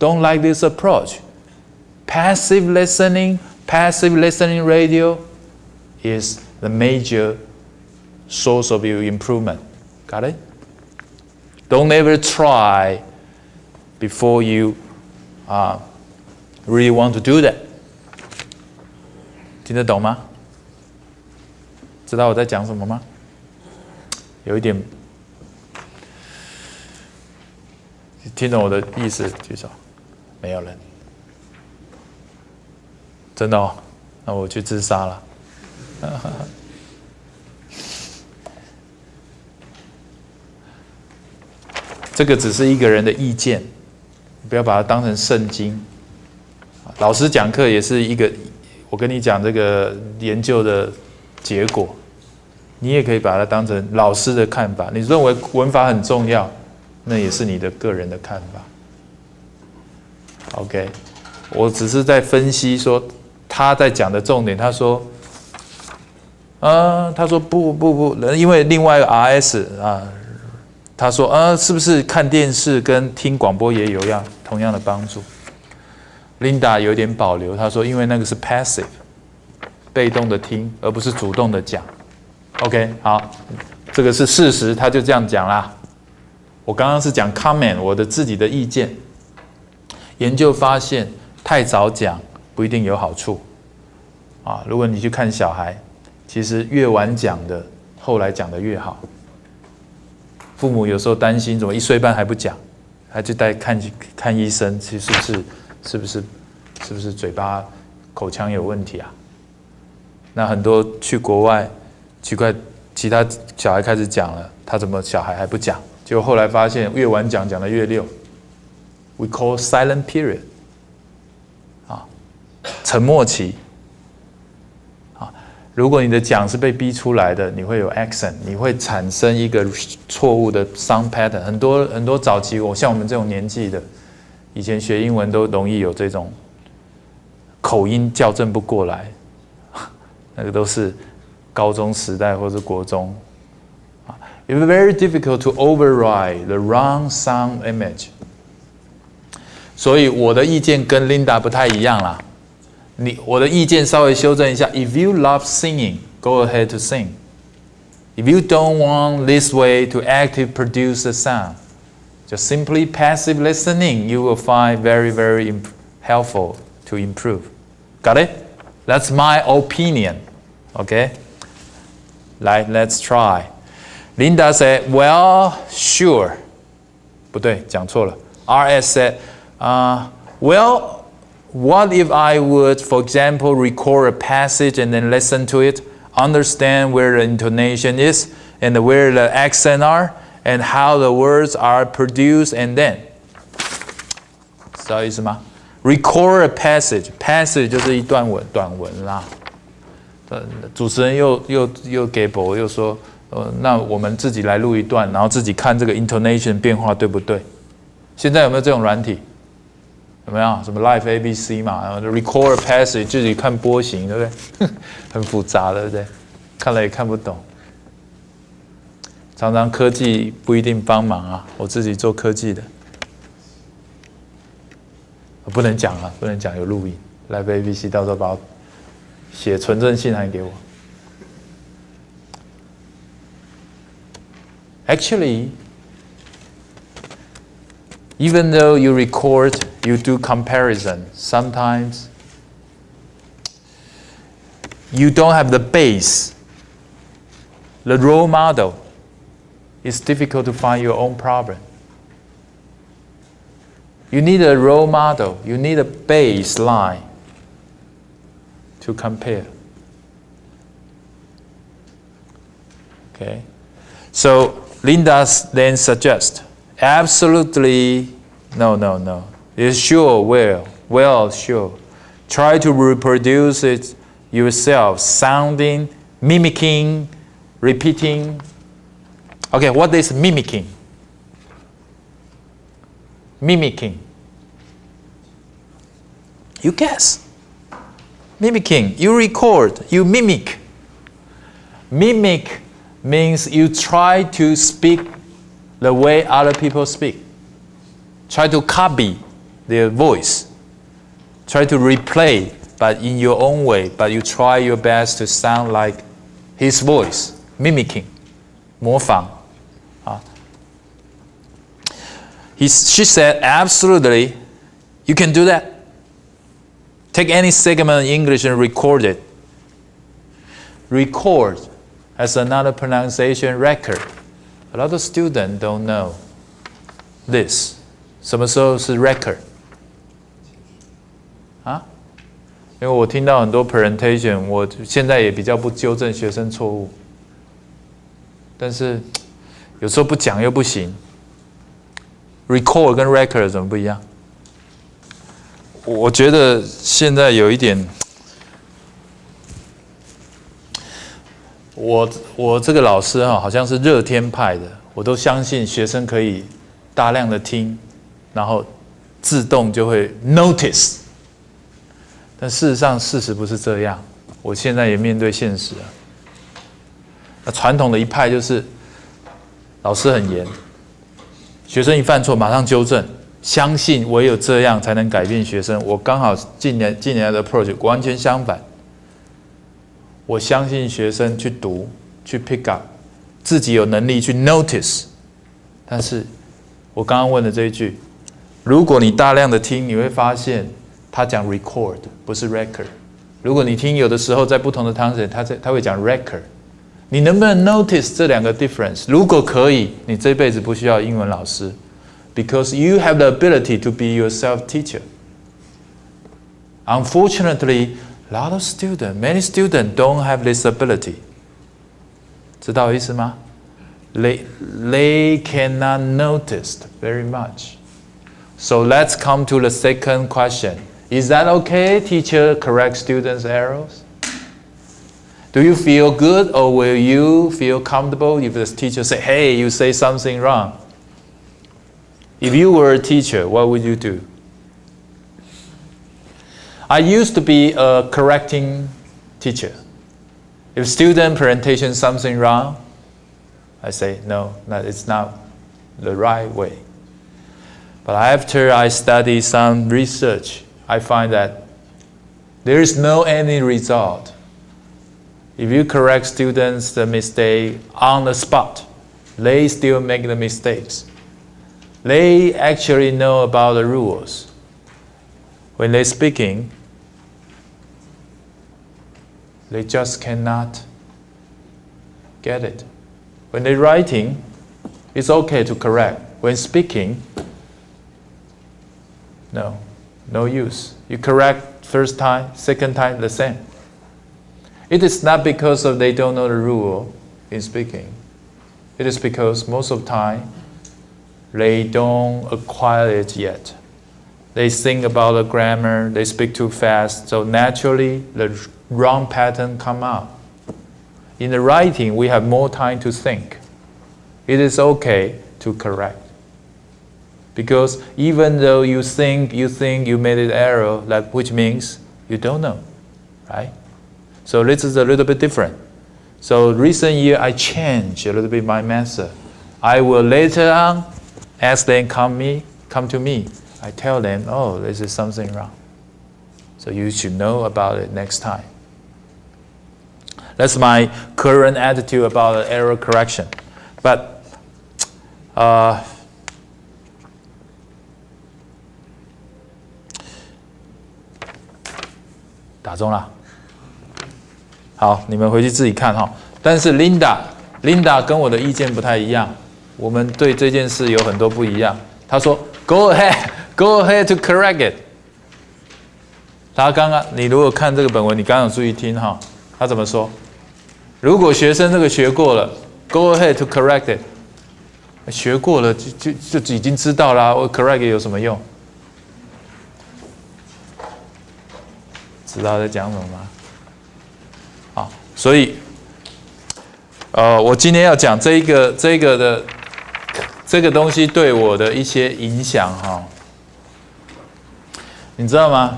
don't like this approach. Passive listening radio is the major source of your improvement. Got it? Don't ever try before you really want to do that. 听得懂吗？知道我在讲什么吗？有一点听懂我的意思举手，没有人。真的哦，那我去自杀了。这个只是一个人的意见，不要把它当成圣经。老师讲课也是一个，我跟你讲这个研究的结果，你也可以把它当成老师的看法。你认为文法很重要，那也是你的个人的看法。OK， 我只是在分析说他在讲的重点。他说不，因为另外一个 RS 啊，他说是不是看电视跟听广播也有同样的帮助？ Linda 有点保留，她说因为那个是 passive， 被动的听，而不是主动的讲。OK， 好，这个是事实，他就这样讲啦。我刚刚是讲 comment， 我的自己的意见。研究发现，太早讲不一定有好处。啊，如果你去看小孩，其实越晚讲的，后来讲的越好。父母有时候担心，怎么1岁半还不讲，还去带看医生，其实是不是嘴巴口腔有问题啊？那很多去国外，奇怪，其他小孩开始讲了，他怎么小孩还不讲？结果后来发现越晚讲的越溜。We call silent period， 啊，沉默期。啊，如果你的讲是被逼出来的，你会有 accent， 你会产生一个错误的 sound pattern。很多早期，像我们这种年纪的。 以前学英文都容易有这种口音校正不过来，那个都是高中时代或是国中。It's very difficult to override the wrong sound image。所以我的意见跟 Linda 不太一样啦。我的意见稍微修正一下。If you love singing, go ahead to sing. If you don't want this way to active produce a sound. Just simply passive listening, you will find very, very helpful to improve. Got it? That's my opinion. Okay? Let's try. Linda said, well, sure. 不对，讲错了。RS said, well, what if I would, for example, record a passage and then listen to it, understand where the intonation is and where the accents are? And how the words are produced, and then， 知道意思吗 ？Record a passage 就是一段短文啦。主持人又给我又说，那我们自己来录一段，然后自己看这个 intonation 变化对不对？现在有没有这种软体？有没有什么 Live ABC 嘛？然后 Record a passage 自己看波形，对不对？很复杂，对不对？看了也看不懂。 常常科技不一定帮忙啊，我自己做科技的，不能讲啊，不能讲有录音。来 ABC 到时候把我写存证信函给我。Actually, even though you record, you do comparison. Sometimes you don't have the base, the role model. It's difficult to find your own problem. You need a role model. You need a baseline to compare. Okay? So Linda then suggests, absolutely, no. It's sure, well, sure. Try to reproduce it yourself, sounding, mimicking, repeating. Okay, what is mimicking? Mimicking. You guess. Mimicking. You record. You mimic. Mimic means you try to speak the way other people speak. Try to copy their voice. Try to replay, but in your own way. But you try your best to sound like his voice, mimicking, 模仿。She said, absolutely, you can do that. Take any segment in English and record it. Record has another pronunciation, record. A lot of students don't know this. 什么时候是 record？ 啊？因为我听到很多 presentation， 我现在也比较不纠正学生错误，但是有时候不讲又不行。record 跟 record 怎么不一样？我觉得现在有一点，我这个老师好像是热天派的，我都相信学生可以大量的听，然后自动就会 notice。但事实上，事实不是这样。我现在也面对现实啊。那传统的一派就是老师很严。学生一犯错，马上纠正，相信唯有这样才能改变学生。我刚好近年来的 approach 完全相反。我相信学生去读，去 pick up， 自己有能力去 notice。但是，我刚刚问的这一句，如果你大量的听，你会发现他讲 record 不是 record。如果你听有的时候在不同的堂姐，他会讲 record。你能不能 notice 这两个 difference？ 如果可以，你这辈子不需要英文老师 ，because you have the ability to be yourself teacher. Unfortunately, a lot of students, many students don't have this ability. 知道意思吗？ They cannot notice very much. So let's come to the second question. Is that okay? Teacher correct students' errors? Do you feel good, or will you feel comfortable if the teacher say, hey, you say something wrong? If you were a teacher, what would you do? I used to be a correcting teacher. If student presentation something wrong, I say, no, it's not the right way. But after I study some research, I find that there is no any result. If you correct students the mistake on the spot, they still make the mistakes. They actually know about the rules. When they're speaking, they just cannot get it. When they're writing, it's okay to correct. When speaking, no use. You correct first time, second time, the same. It is not because of they don't know the rule in speaking. It is because most of the time, they don't acquire it yet. They think about the grammar, they speak too fast, so naturally the wrong pattern come out. In the writing, we have more time to think. It is okay to correct. Because even though you think you made an error, which means you don't know, right? So this is a little bit different. So recent year, I changed a little bit my method. I will later on, as they come to me, I tell them, oh, this is something wrong. So you should know about it next time. That's my current attitude about error correction. But打中了。好，你们回去自己看哈。但是 Linda 跟我的意见不太一样，我们对这件事有很多不一样。她说 Go ahead to correct it。她刚刚你如果看这个本文，你刚刚有注意听哈，她怎么说？如果学生这个学过了 ，Go ahead to correct it。学过了就已经知道啦，我 correct it 有什么用？知道在讲什么吗？好，所以，我今天要讲这个东西对我的一些影响哈，你知道吗？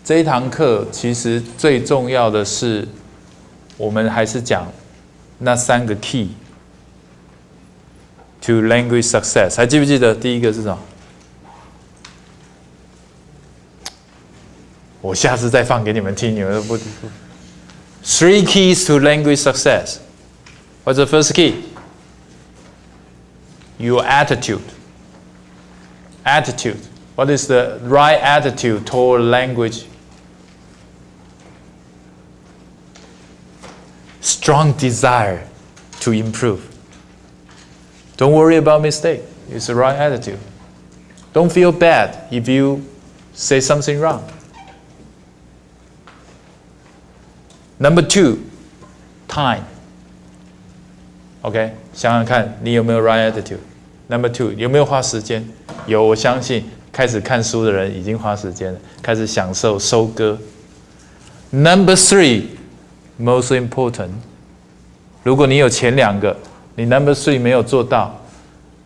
这一堂课其实最重要的是，我们还是讲那3个 key to language success， 还记不记得第一个是什么我下次再放给你们听，你们都不。Three keys to language success. What's the first key? Your attitude. Attitude. What is the right attitude toward language? Strong desire to improve. Don't worry about mistake. It's the right attitude. Don't feel bad if you say something wrong. Number 2, time. OK， 想想看你有没有 right attitude. Number 2， 有没有花时间？有，我相信开始看书的人已经花时间了，开始享受收割。Number 3, most important， 如果你有前2个，你 Number 3没有做到，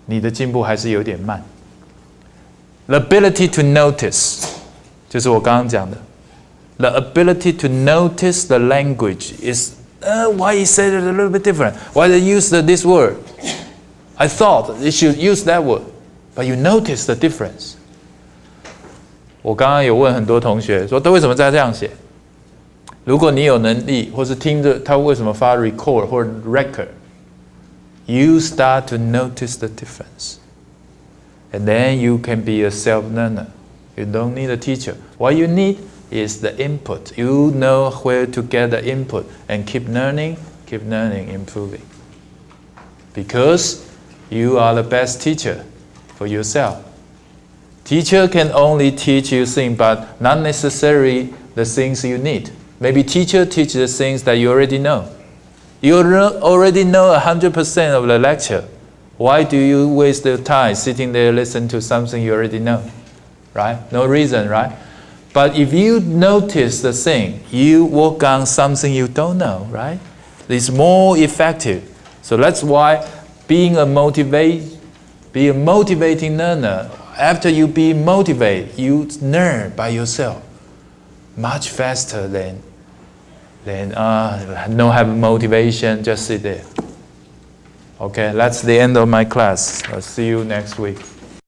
你的进步还是有点慢。The ability to notice， 就是我刚刚讲的。The ability to notice the language is why he said it a little bit different. Why they use this word? I thought they should use that word, but you notice the difference. 我刚刚有问很多同学说，他为什么在这样写？如果你有能力，或是听着他为什么发 record 或 record, you start to notice the difference, and then you can be a self-learner. You don't need a teacher. What you need is the input. You know where to get the input and keep learning, improving. Because you are the best teacher for yourself. Teacher can only teach you things, but not necessarily the things you need. Maybe teacher teach the things that you already know. You already know 100% of the lecture. Why do you waste your time sitting there listening to something you already know? Right? No reason, right? But if you notice the thing, you work on something you don't know, right? It's more effective. So that's why being a motivating learner, after you be motivated, you learn by yourself much faster than don't have motivation, just sit there. Okay, that's the end of my class. I'll see you next week.